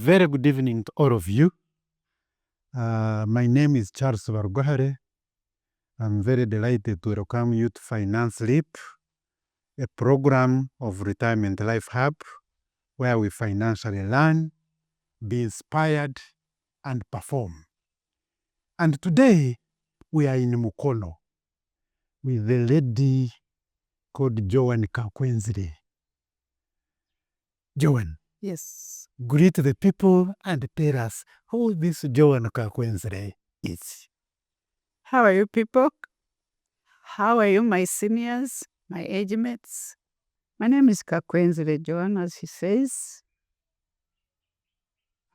very good evening to all of you. My name is Charles Barugahare. I'm very delighted to welcome you to FinanceLip, a program of Retirement Life Hub, where we financially learn, be inspired, and perform. And today, we are in Mukono with a lady called Joan Kakwenzire. Joan. Yes. Greet the people and tell us who this Joan Kakwenzire is. How are you people? How are you, my seniors, my age mates? My name is Kakwenzire Joan, as he says.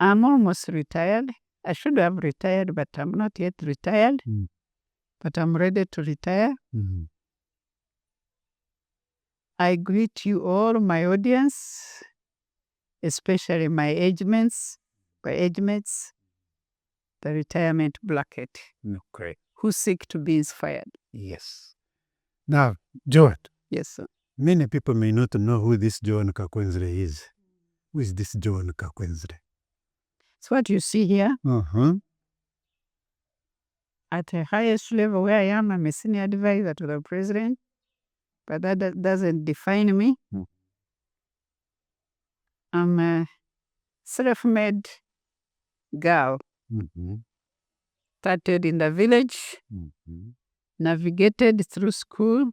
I'm almost retired. I should have retired, but I'm not yet retired. But I'm ready to retire. I greet you all, my audience, especially my age mates, the retirement bracket, Okay. who seek to be inspired. Yes. Now, Joan. Yes, sir. Many people may not know who this Joan Kakwenzire is. Who is this Joan Kakwenzire? It's what you see here. At the highest level where I am, I'm a senior advisor to the president, but that doesn't define me. I'm a self-made girl. Started in the village, navigated through school,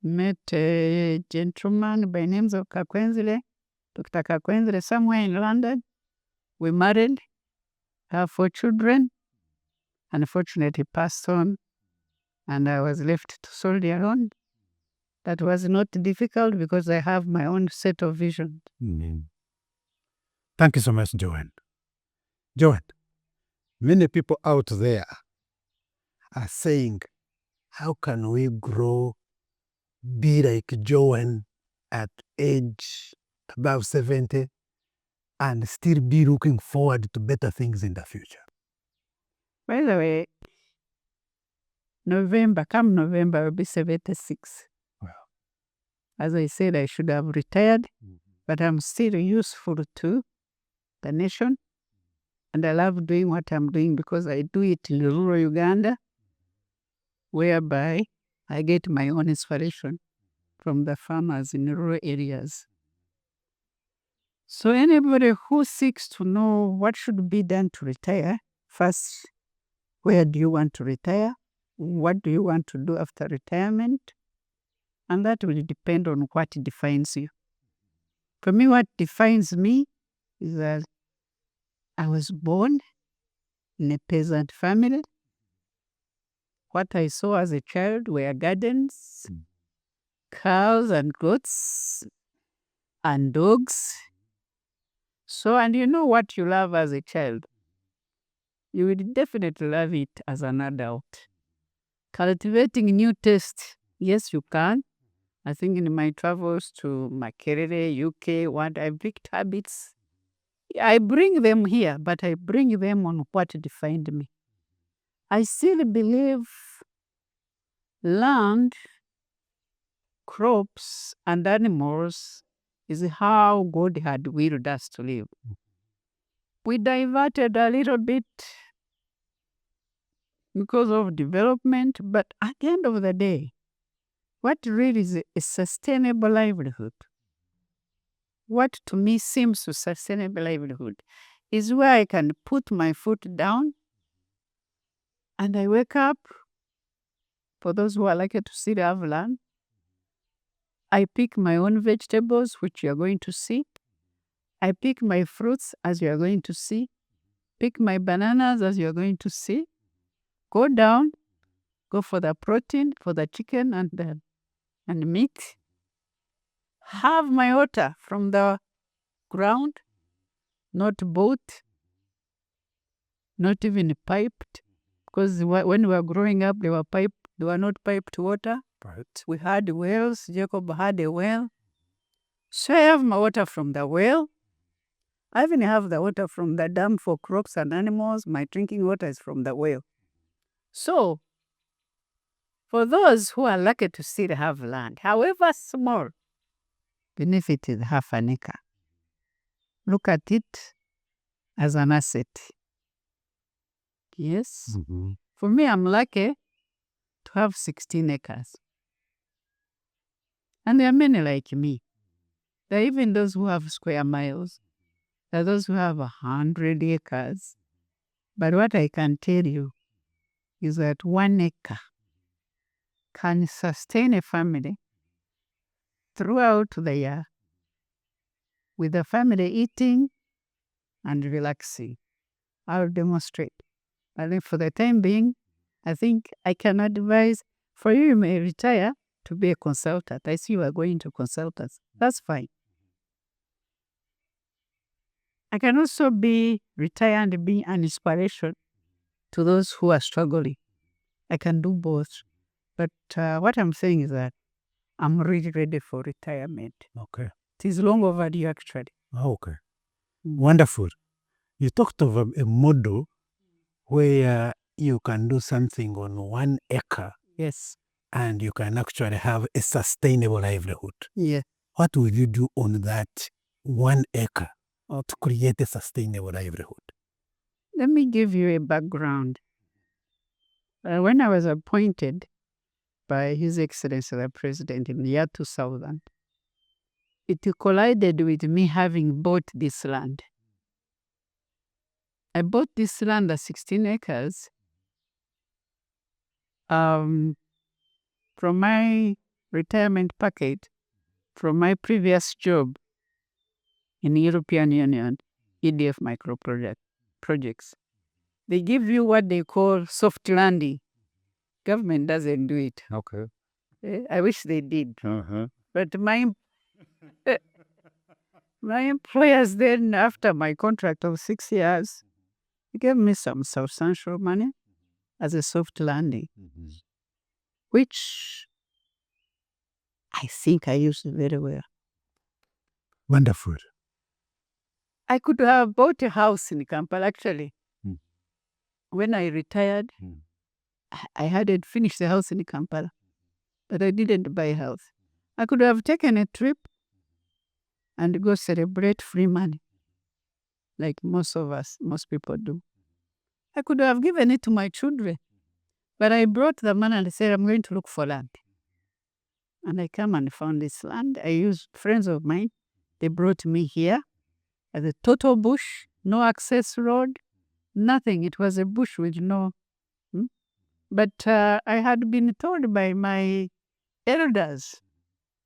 met a gentleman by names of Kakwenzire, Dr. Kakwenzire, somewhere in London. We married, have 4 children. Unfortunately, passed on, and I was left to soldier on. That was not difficult because I have my own set of vision. Thank you so much, Joan. Joan, many people out there are saying, how can we grow, be like Joan at age above 70 and still be looking forward to better things in the future? By the way, come November, I'll be 76. Wow. As I said, I should have retired, but I'm still useful to the nation. And I love doing what I'm doing because I do it in rural Uganda, whereby I get my own inspiration from the farmers in rural areas. So anybody who seeks to know what should be done to retire, first, where do you want to retire? What do you want to do after retirement? And that will depend on what defines you. For me, what defines me is that I was born in a peasant family. What I saw as a child were gardens, cows and goats, and dogs. So, and you know what you love as a child. You will definitely love it as an adult. Cultivating new tastes, yes, you can. I think in my travels to Makerere, UK, what I picked habits. I bring them here, but I bring them on what defined me. I still believe land, crops, and animals is how God had willed us to live. We diverted a little bit because of development, but at the end of the day, what really is a sustainable livelihood? What to me seems a sustainable livelihood is where I can put my foot down and I wake up. For those who are lucky to still have land, I pick my own vegetables, which you are going to see. I pick my fruits, as you are going to see. Pick my bananas, as you are going to see. Go down, go for the protein, for the chicken and meat. Have my water from the ground, not bought, not even piped, because when we were growing up, they were not piped water. Right. We had wells. Jacob had a well. So I have my water from the well. I even have the water from the dam for crops and animals. My drinking water is from the well. So, for those who are lucky to still have land, however small, even if it is half an acre, look at it as an asset. Yes. For me, I'm lucky to have 16 acres. And there are many like me. There are even those who have square miles. There are those who have 100 acres. But what I can tell you is that 1 acre can sustain a family throughout the year with the family eating and relaxing. I'll demonstrate. But then for the time being, I think I can advise for you may retire to be a consultant. I see you are going to consultants. That's fine. I can also be retired and be an inspiration to those who are struggling. I can do both. But what I'm saying is that I'm really ready for retirement. Okay. It is long overdue, actually. Okay. Wonderful. You talked of a model where you can do something on 1 acre. Yes. And you can actually have a sustainable livelihood. Yeah. What will you do on that 1 acre to create a sustainable livelihood? Let me give you a background. When I was appointed by His Excellency the President in the year 2000, it collided with me having bought this land. I bought this land at 16 acres from my retirement package from my previous job in the European Union, EDF micro projects. They give you what they call soft landing. Government doesn't do it. Okay. I wish they did. But my employers then, after my contract of 6 years, gave me some substantial money as a soft landing, which I think I used very well. Wonderful. I could have bought a house in Kampala, actually. When I retired, I hadn't finished the house in Kampala, but I didn't buy a house. I could have taken a trip and go celebrate free money, like most people do. I could have given it to my children, but I brought the money and said, I'm going to look for land. And I come and found this land. I used friends of mine. They brought me here as a total bush, no access road, nothing. It was a bush with no... But I had been told by my elders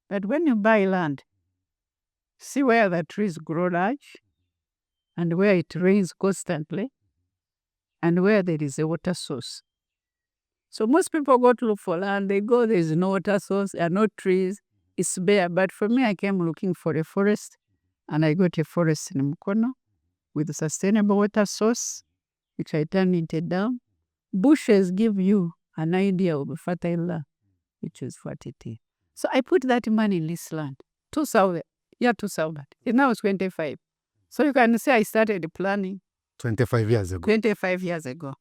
that when you buy land, see where the trees grow large and where it rains constantly and where there is a water source. So most people go to look for land. They go, there is no water source, there are no trees, it's bare. But for me, I came looking for a forest, and I got a forest in Mukono with a sustainable water source, which I turned into dam. Bushes give you an idea of fertile land, which is what it is. So I put that money in this land, 2000. It now is 25. So you can say I started planning 25 years ago. 25 years ago.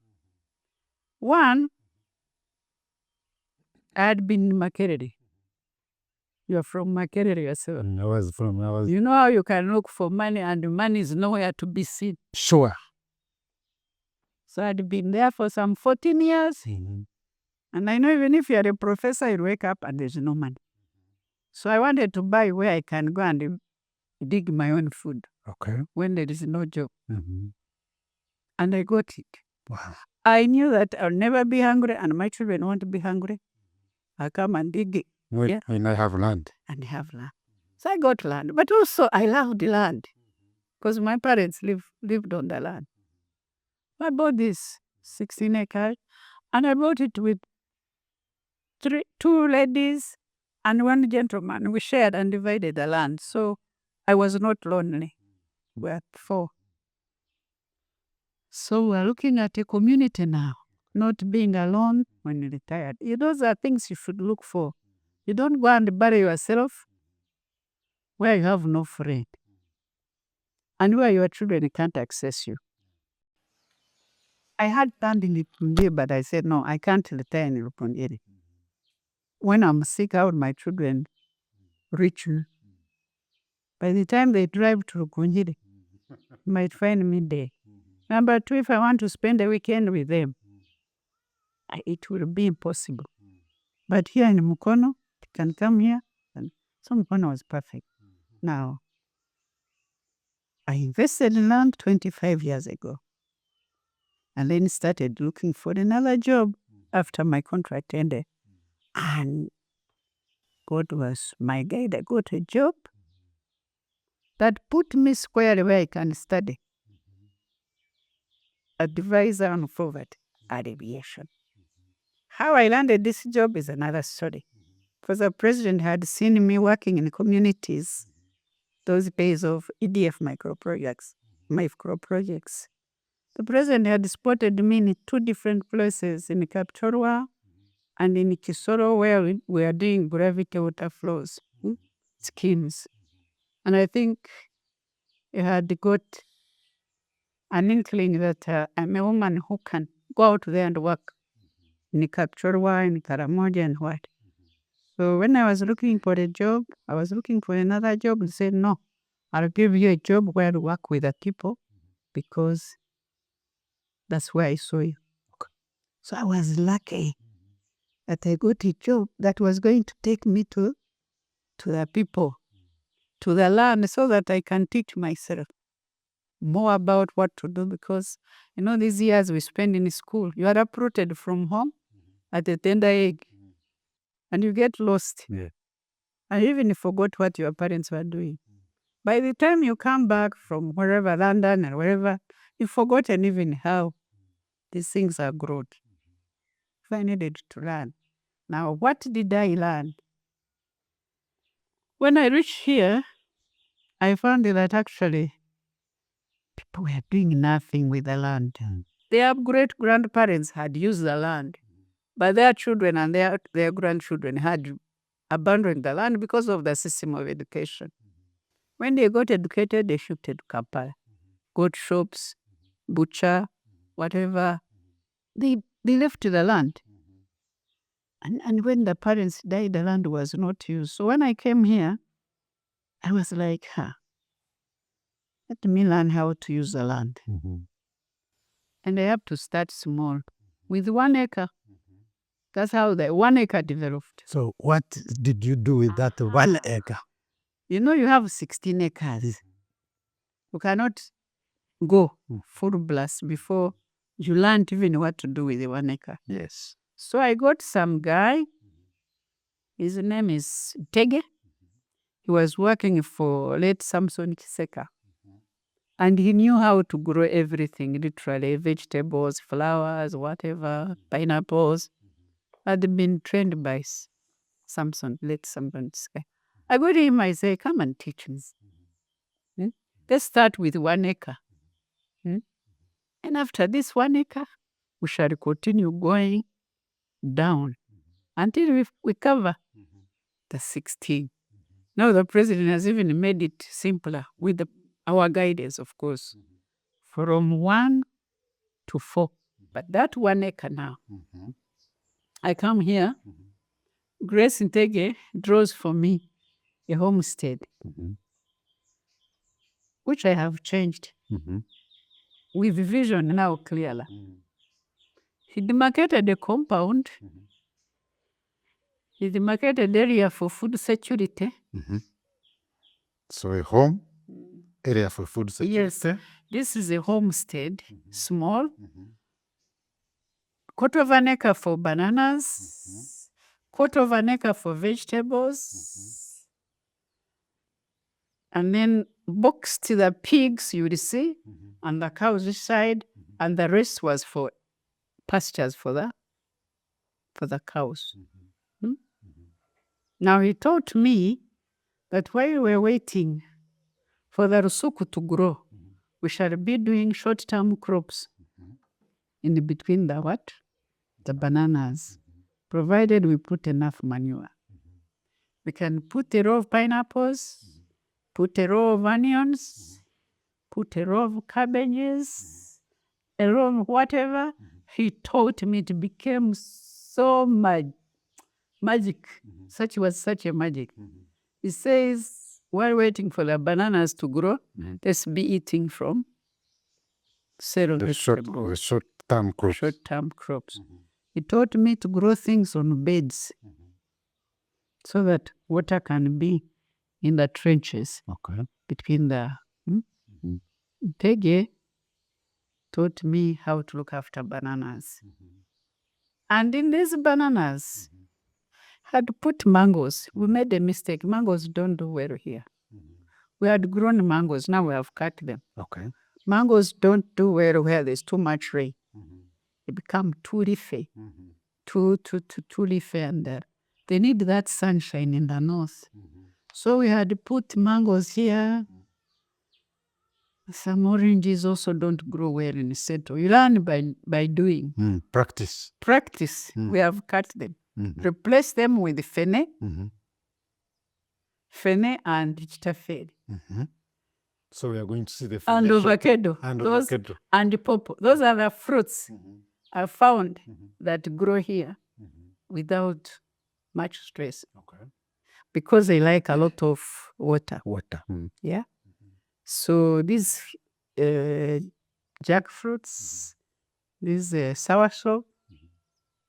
One, I had been in Makerere. You are from Makerere yourself. You know how you can look for money and money is nowhere to be seen. Sure. So I had been there for some 14 years. And I know even if you are a professor, you wake up and there's no money. So I wanted to buy where I can go and dig my own food. Okay. When there is no job. And I got it. Wow. I knew that I'll never be hungry and my children won't be hungry. I come and dig it. And I have land. And have land. So I got land. But also I loved the land. Because my parents lived on the land. I bought this 16 acres. And I bought it with 2 ladies and 1 gentleman. We shared and divided the land. So I was not lonely. We were 4. So we're looking at a community now, not being alone when you're retired. Those are things you should look for. You don't go and bury yourself where you have no friend and where your children can't access you. I had planned in Lipungiri, but I said, no, I can't retire in Lipungiri. When I'm sick, how would my children reach you? By the time they drive to Lipungiri, might find me there. Number two, if I want to spend a weekend with them, it will be impossible. But here in Mukono, you can come here. And so Mukono was perfect. Now, I invested in land 25 years ago. And then started looking for another job after my contract ended. And God was my guide. I got a job that put me squarely where I can study. Advisor on poverty, alleviation. How I landed this job is another story. Because the president had seen me working in communities, those days of EDF micro projects. The president had spotted me in two different places, in Kapchorwa and in Kisoro, where we are doing gravity water flows, schemes. And I think he had got an inkling that I'm a woman who can go out there and work in Kapchorwa, in Karamoja, and what. So when I was looking for a job, I was looking for another job and said, no, I'll give you a job where you work with the people because that's where I saw you. So I was lucky that I got a job that was going to take me to the people, to the land, so that I can teach myself more about what to do, because these years we spend in school, you are uprooted from home at a tender age and you get lost. Yeah. And even you forgot what your parents were doing. By the time you come back from wherever, London and wherever, you've forgotten even how these things are grown. So I needed to learn. Now, what did I learn? When I reached here, I found that actually people were doing nothing with the land. Their great-grandparents had used the land, but their children and their grandchildren had abandoned the land because of the system of education. When they got educated, they shifted to Kampala, got shops, butcher, whatever. They left the land. And when the parents died, the land was not used. So when I came here, I was like, let me learn how to use the land. And I have to start small with 1 acre. That's how the 1 acre developed. So what did you do with that 1 acre? You have 16 acres. You cannot go full blast before you learn even what to do with the 1 acre. Yes. So I got some guy. His name is Tege. He was working for late Samson Kiseka. And he knew how to grow everything, literally, vegetables, flowers, whatever, pineapples. Had been trained by Samson, late Samson Kiseka. I go to him, I say, come and teach me. Let's start with 1 acre. And after this 1 acre, we shall continue going down until we cover the 16. Now the president has even made it simpler with our guidance, of course, from 1 to 4. But that 1 acre now, I come here, Grace Ntege draws for me a homestead, which I have changed with vision now clearly. He demarcated a compound. He demarcated area for food security. So a home, area for food security. Yes, this is a homestead, small. Quarter of an acre for bananas, quarter of an acre for vegetables, and then boxed the pigs, you will see, and the cows this side, and the rest was for pastures for the cows. Now he taught me that while we were waiting for the rusuku to grow, we shall be doing short-term crops in between the bananas, provided we put enough manure. We can put a row of pineapples, put a row of onions, put a row of cabbages, a row of whatever. He taught me. It became so much magic. Such was such a magic. He says, while waiting for the bananas to grow, let's be eating from cereal The vegetables, short-term crops. short-term crops. He taught me to grow things on beds so that water can be in the trenches Okay. between the. Tege taught me how to look after bananas. And in these bananas, had put mangoes. We made a mistake. Mangoes don't do well here. We had grown mangoes. Now we have cut them. Okay. Mangoes don't do well where there's too much rain. They become too leafy, too leafy, and they need that sunshine in the north. So we had put mangoes here. Some oranges also don't grow well in the center. You learn by doing. Practice. We have cut them. Replace them with fene and chitafed. So we are going to see the And avocado. And the pawpaw. Those are the fruits I found that grow here without much stress. Okay. Because they like a lot of water. Yeah. So these jackfruits, these soursop,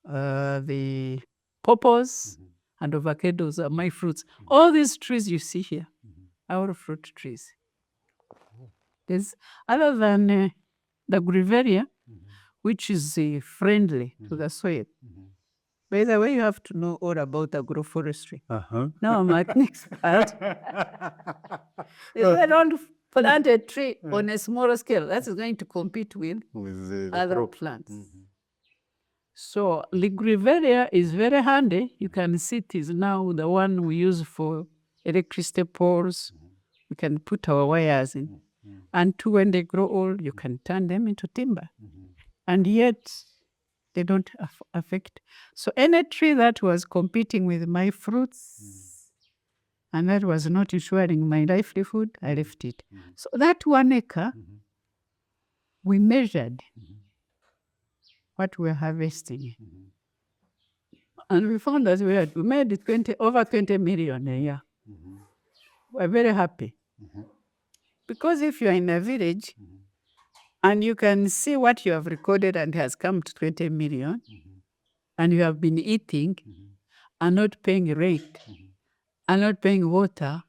the pawpaws, and avocados are my fruits. All these trees you see here are all fruit trees. There's, other than the Grevillea, which is friendly to the soil. By the way, you have to know all about agroforestry. Now I'm an expert. If I don't plant a tree on a smaller scale, that is going to compete with other plants. So the Grevillea is very handy. You can see it is now the one we use for electricity poles. We can put our wires in. And when they grow old, you can turn them into timber. And yet, they don't affect. So any tree that was competing with my fruits and that was not ensuring my livelihood, I left it. So that 1 acre, we measured what we're harvesting. And we found that we made over 20 million a year. We're very happy. Because if you're in a village, and you can see what you have recorded and has come to 20 million, and you have been eating and not paying rent and not paying water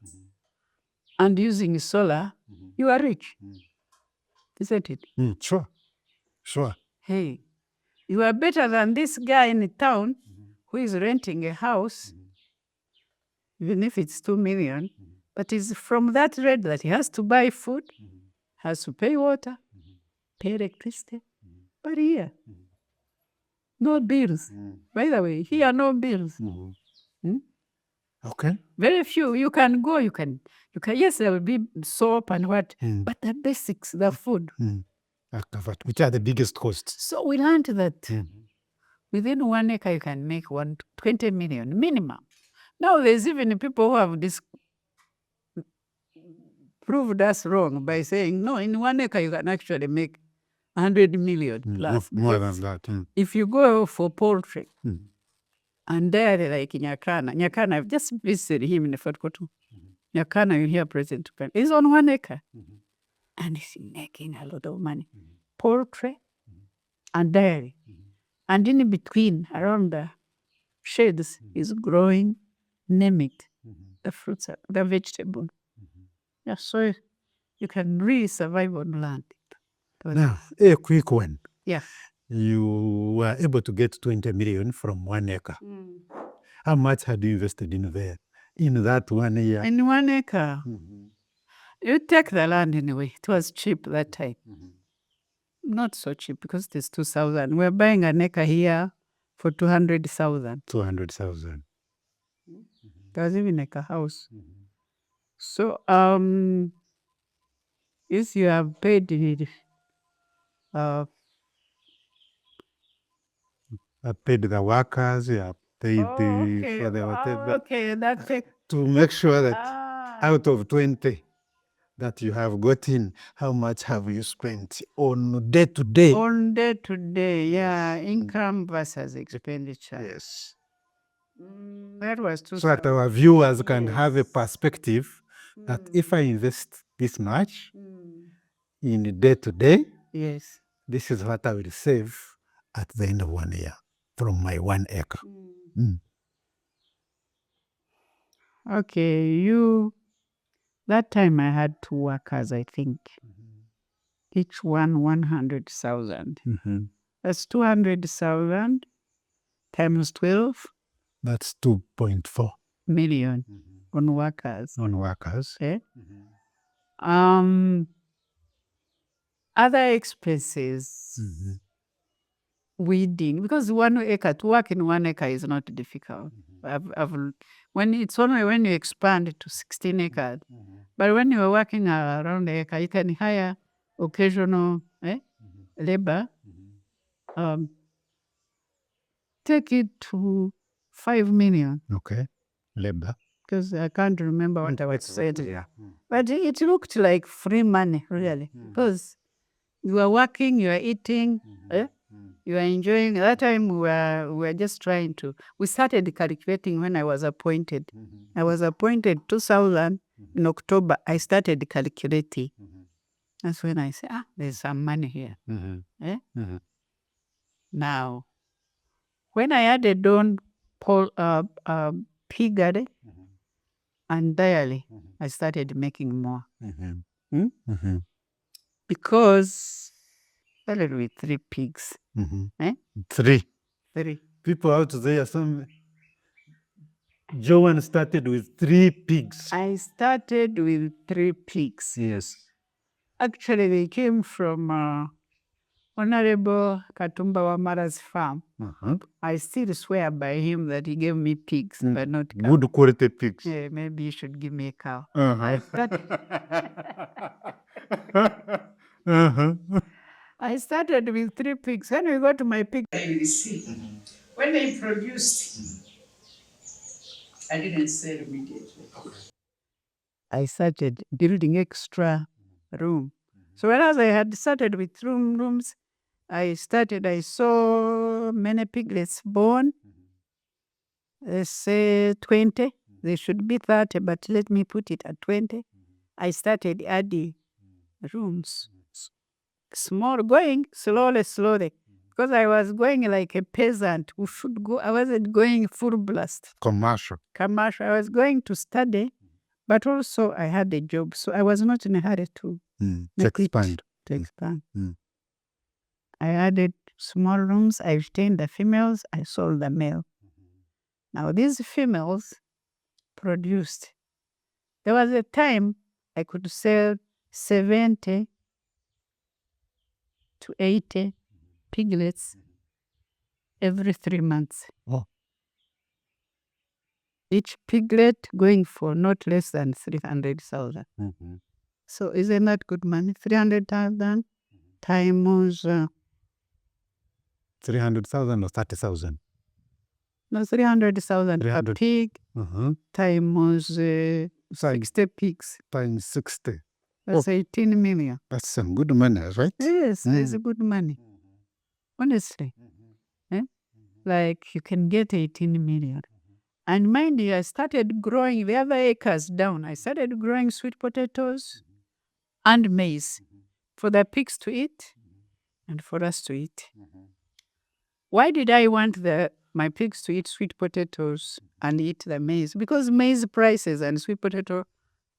and using solar, you are rich. Isn't it? Sure. Hey, you are better than this guy in town who is renting a house, even if it's 2 million, but it's from that rent that he has to buy food, has to pay water, pay electricity. But here, no bills. By the way, here no bills. Okay. Very few. You can go, you can. Yes, there will be soap and what, but the basics, the food. Which are the biggest costs? So we learned that within 1 acre you can make 20 million minimum. Now there's even people who have proved us wrong by saying, no, in 1 acre you can actually make 100 million plus. More than that. If you go for poultry, and there like Nyakana, I've just visited him in the Fort Kotu. Nyakana, you hear President Pen, is on 1 acre. And he's making a lot of money. Poultry and dairy. And in between, around the shades, is growing, name it, the fruits, the vegetable. Yeah, so you can really survive on land. Now, a quick one. Yeah. You were able to get 20 million from 1 acre. How much had you invested in that 1 year? In 1 acre. You take the land anyway. It was cheap that time. Not so cheap because it is 2,000. We're buying an acre here for 200,000. 200,000. There was even like a house. So, if you have paid I paid the workers, I paid for the whatever. Okay, that's it. To make sure that out of 20 that you have gotten, how much have you spent on day to day? On day to day, yeah, income versus expenditure. Yes. That was too. So that our viewers can have a perspective that if I invest this much in day to day, Yes. this is what I will save at the end of 1 year from my 1 acre. Okay, that time I had 2 workers, I think. Each one 100,000. That's 200,000 times 12 That's 2.4 million on workers. on workers. Okay. Other expenses, weeding, because 1 acre, to work in 1 acre is not difficult. It's only when you expand to 16 acres. But when you are working around the acre, you can hire occasional labor. Take it to 5 million. Okay. Labor. Because I can't remember what I was saying. But it looked like free money, really. Because you are working, you are eating, you are enjoying. That time we were just trying to. We started calculating when I was appointed. I was appointed 2000 in October. I started calculating. That's when I said, there's some money here. Now, when I added on piggery and dairy, I started making more. Because I started with 3 pigs. 3. 3. People out there, Joan started with 3 pigs. I started with 3 pigs. Yes. Actually, they came from Honorable Katumba Wamara's farm. I still swear by him that he gave me pigs, but not cows. Good quality pigs. Yeah, maybe you should give me a cow. I started with 3 pigs. When we got to my pig, I will see. When they produced, I didn't sell immediately. I started building extra room. So whereas I had started with rooms, I saw many piglets born. Let's say 20. They should be 30, but let me put it at 20. I started adding rooms. Small, going slowly. Because I was going like a peasant who should go. I wasn't going full blast. Commercial. I was going to study, but also I had a job. So I was not in a hurry to expand. I added small rooms. I retained the females. I sold the male. Now these females produced. There was a time I could sell 70 to 80 piglets every 3 months. Each piglet going for not less than 300,000. So isn't that good money? 300,000 times 300,000 or 30,000? No, 300,000 per pig times 60 pigs. Times 60. That's 18 million. That's some good money, right? Yes, it's good money. Honestly. Like you can get 18 million. And mind you, I started growing the other acres down. I started growing sweet potatoes and maize for the pigs to eat and for us to eat. Why did I want my pigs to eat sweet potatoes and eat the maize? Because maize prices and sweet potato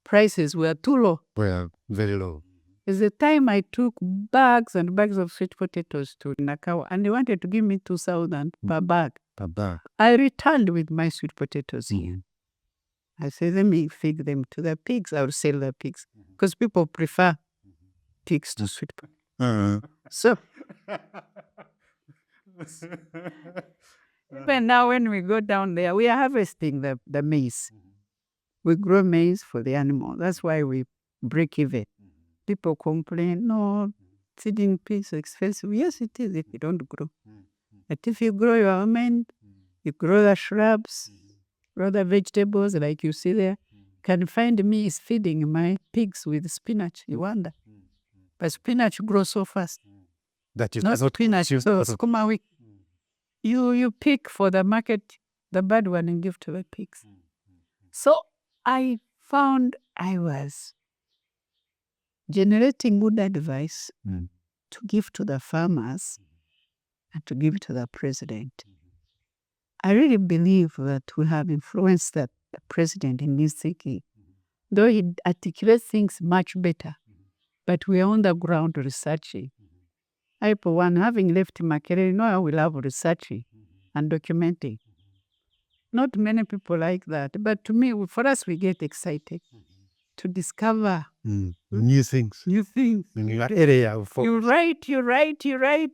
prices were too low. Were very low. It's the time I took bags and bags of sweet potatoes to Nakawa, and they wanted to give me 2,000 per bag. I returned with my sweet potatoes here. I said, let me feed them to the pigs. I will sell the pigs. Because people prefer pigs to sweet potatoes. So, even now when we go down there, we are harvesting the maize. We grow maize for the animal. That's why we break even. People complain, no, feeding pigs is expensive. Yes, it is if you don't grow. But if you grow your almond, you grow the shrubs, grow the vegetables like you see there, you can find me is feeding my pigs with spinach. You wonder. But spinach grows so fast. That is not spinach, so sukuma wiki. You pick for the market the bad one and give to the pigs. So I found I was generating good advice to give to the farmers and to give to the president. I really believe that we have influenced the president in this thinking, though he articulates things much better, but we are on the ground researching. I, for one, having left Makerere, I will love researching and documenting. Not many people like that, but to me, for us, we get excited to discover new things. new things. In your area of You write,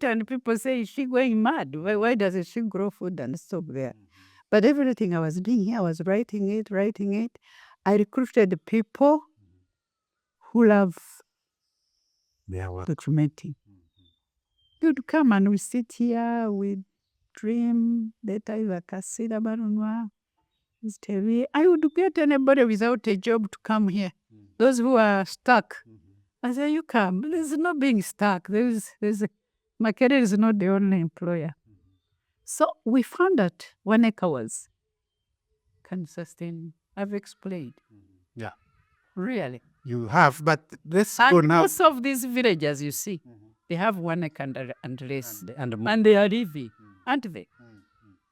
and people say, is she going mad? Why doesn't she grow food and stop there? But everything I was doing here, I was writing it. I recruited people who love their work. documenting. You'd come and we sit here, we dream, data kasira barunwa. I would get anybody without a job to come here. Those who are stuck. I say, you come. There's no being stuck. Makerere is not the only employer. So we found that 1 acre can sustain. I've explained. Yeah. Really. You have, but let's go And now. most of these villages, you see, they have 1 acre and less. And they are living, aren't they?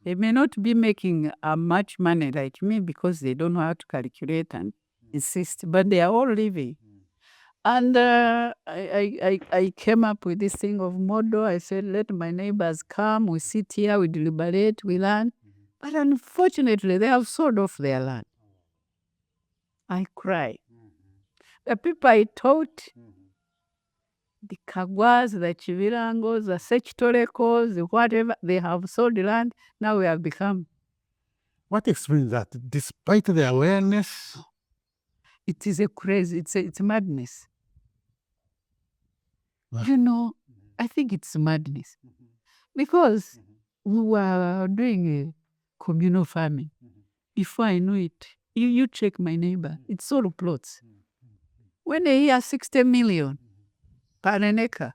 They may not be making much money like me because they don't know how to calculate and insist, but they are all living. And I came up with this thing of model. I said, let my neighbors come, we sit here, we deliberate, we learn. But unfortunately, they have sold off their land. I cry. The people I taught, the Kagwas, the Chivirangos, the Sechitorekos, the whatever, they have sold the land. Now we have become. What explains that? Despite the awareness? It is a crazy, it's madness. What? I think it's madness. Because we were doing a communal farming. Before I knew it, you check my neighbor, it's all plots. When they hear 60 million per an acre,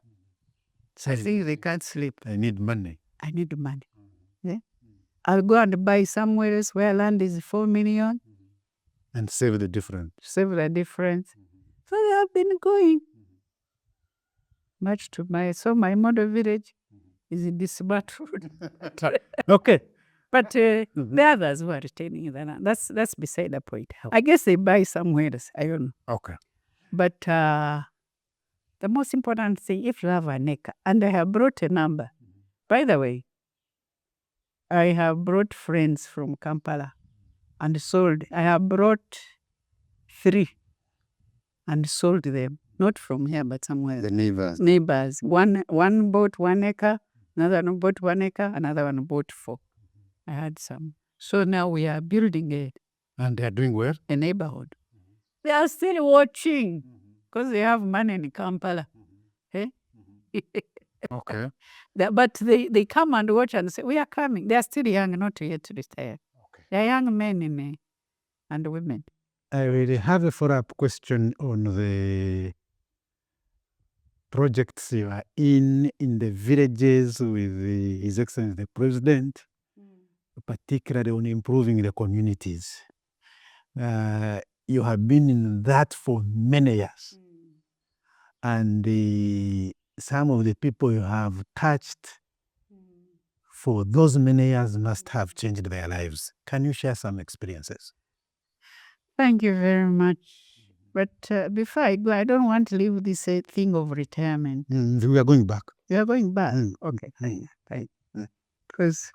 I think they can't sleep. I need money. I need money. Yeah? I'll go and buy somewhere else where land is 4 million. And save the difference. Save the difference. So they have been going. Much to my model village is in this smart road. Okay. But the others who are retaining the land, that's beside the point. I guess they buy somewhere else. I don't know. Okay. But the most important thing, if you have an acre, and I have brought a number. By the way, I have brought friends from Kampala and sold. I have brought 3 and sold them. Not from here, but somewhere. The neighbors. Neighbors. One bought 1 acre, another one bought 1 acre, another one bought 4. I had some. So now we are building And they are doing well? a neighborhood. They are still watching because they have money in Kampala. Eh? Okay. But they come and watch and say, we are coming. They are still young, not yet to retire. Okay. They are young men and women. I really have a follow-up question on the projects you are in the villages with His Excellency the President, particularly on improving the communities. You have been in that for many years. And some of the people you have touched for those many years must have changed their lives. Can you share some experiences? Thank you very much. But before I go, I don't want to leave this thing of retirement. We are going back. You are going back? Okay, fine. Because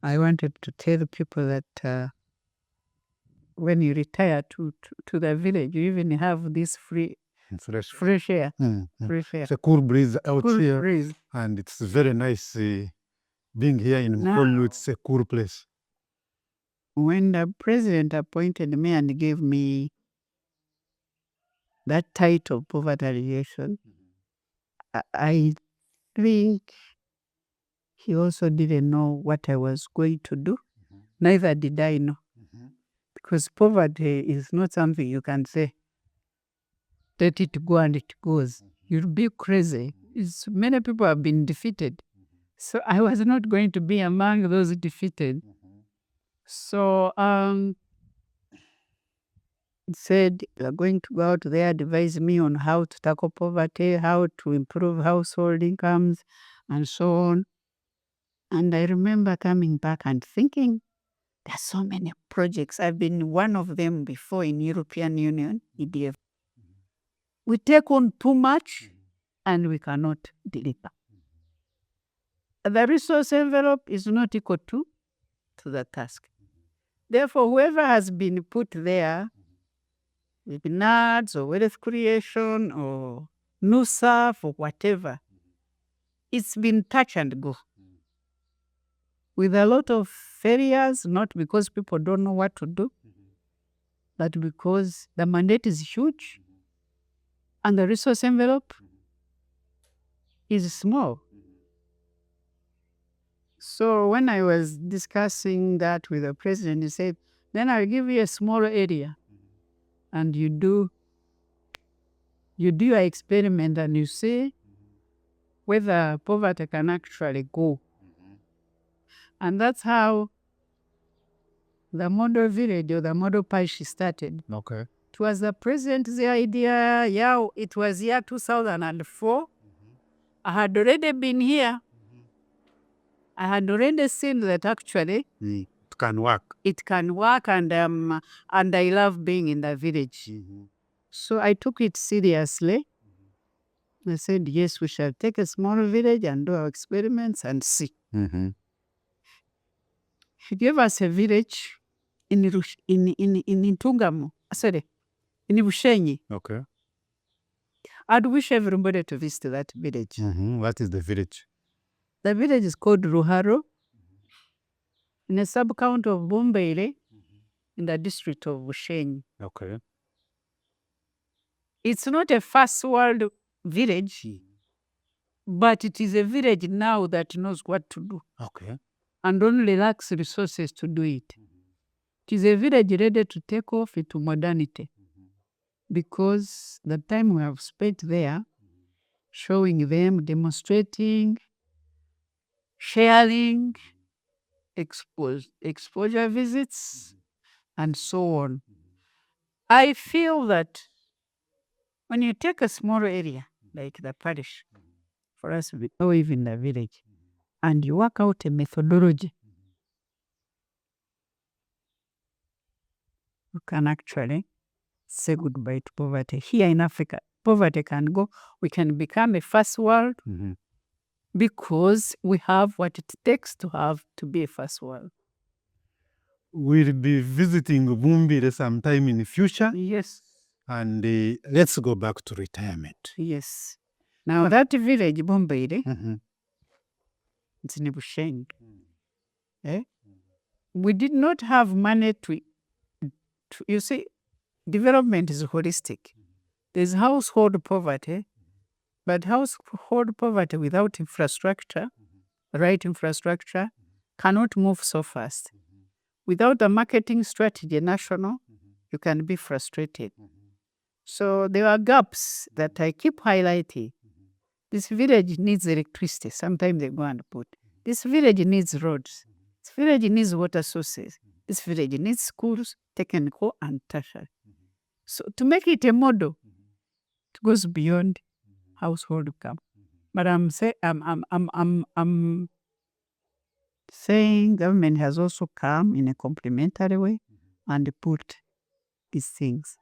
I wanted to tell the people that when you retire to the village, you even have this fresh air. Fresh air. It's a cool breeze out Cool here. breeze. And it's very nice being here in Mkolu. It's a cool place. When the president appointed me and gave me that title, poverty alleviation, I think he also didn't know what I was going to do. Neither did I know. Because poverty is not something you can say, let it go and it goes. You'll be crazy. Many people have been defeated. So I was not going to be among those defeated. So said, "You are going to go out there, advise me on how to tackle poverty, how to improve household incomes, and so on." And I remember coming back and thinking, there are so many projects. I've been one of them before in European Union, EDF. We take on too much and we cannot deliver. The resource envelope is not equal to the task. Therefore, whoever has been put there, with NADS or wealth creation or NUSAF or whatever, it's been touch and go. With a lot of failures, not because people don't know what to do, but because the mandate is huge and the resource envelope is small. So when I was discussing that with the president, he said, then I'll give you a small area and you do your experiment and you see whether poverty can actually go. And that's how the model village or the model parish started. Okay. It was the president's idea. Yeah, it was year 2004. I had already been here. I had already seen that actually It can work. it can work, and I love being in the village. So I took it seriously. I said, yes, we shall take a small village and do our experiments and see. He gave us a village in Ntungamo, sorry, in Bushenyi. Okay. I'd wish everybody to visit that village. What is the village? The village is called Ruharo, in a sub-county of Bumbeire, in the district of Bushenyi. Okay. It's not a first world village, but it is a village now that knows what to do. Okay. And only lacks resources to do it. It is a village ready to take off into modernity. Because the time we have spent there, showing them, demonstrating, sharing, exposure visits, and so on. I feel that when you take a small area, like the parish, for us, or even the village, and you work out a methodology, you can actually say goodbye to poverty. Here in Africa, poverty can go. We can become a first world because we have what it takes to be a first world. We'll be visiting Bumbire sometime in the future. Yes. And let's go back to retirement. Yes. Now that village, Bumbire, it's in Bushenyi. We did not have money to, you see, development is holistic. There's household poverty, but household poverty without infrastructure, right infrastructure, cannot move so fast. Without a marketing strategy national, you can be frustrated. So there are gaps that I keep highlighting. This village needs electricity. Sometimes they go and put. This village needs roads. This village needs water sources. This village needs schools, technical and tertiary. So to make it a model, it goes beyond household income. But I'm saying government has also come in a complementary way and put these things.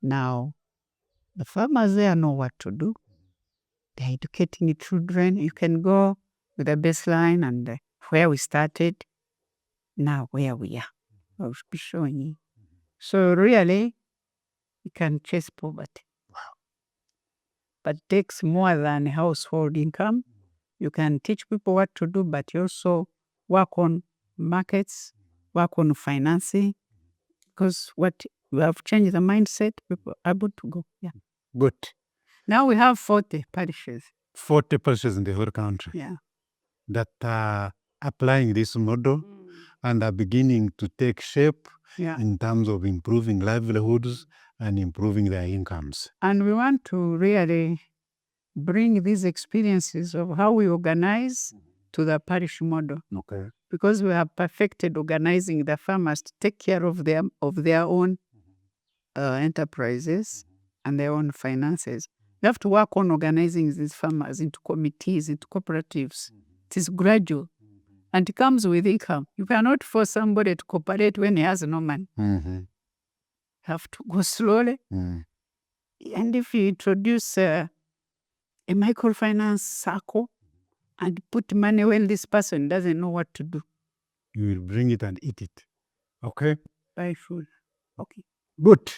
Now, the farmers there know what to do. They're educating the children. You can go with a baseline and where we started, now where we are. I'll be showing you. So really, you can chase poverty. But it takes more than household income. You can teach people what to do, but you also work on markets, work on financing, because what we have changed the mindset, people are able to go. Yeah. Good. Now we have 40 parishes. 40 parishes in the whole country. Yeah. That are applying this model and are beginning to take shape in terms of improving livelihoods and improving their incomes. And we want to really bring these experiences of how we organize to the parish model. Okay. Because we have perfected organizing the farmers to take care of their own enterprises and their own finances. You have to work on organizing these farmers into committees, into cooperatives. It is gradual and it comes with income. You cannot force somebody to cooperate when he has no money. You have to go slowly. And if you introduce a microfinance circle and put money when this person doesn't know what to do, you will bring it and eat it. Okay? buy food. Okay. Good.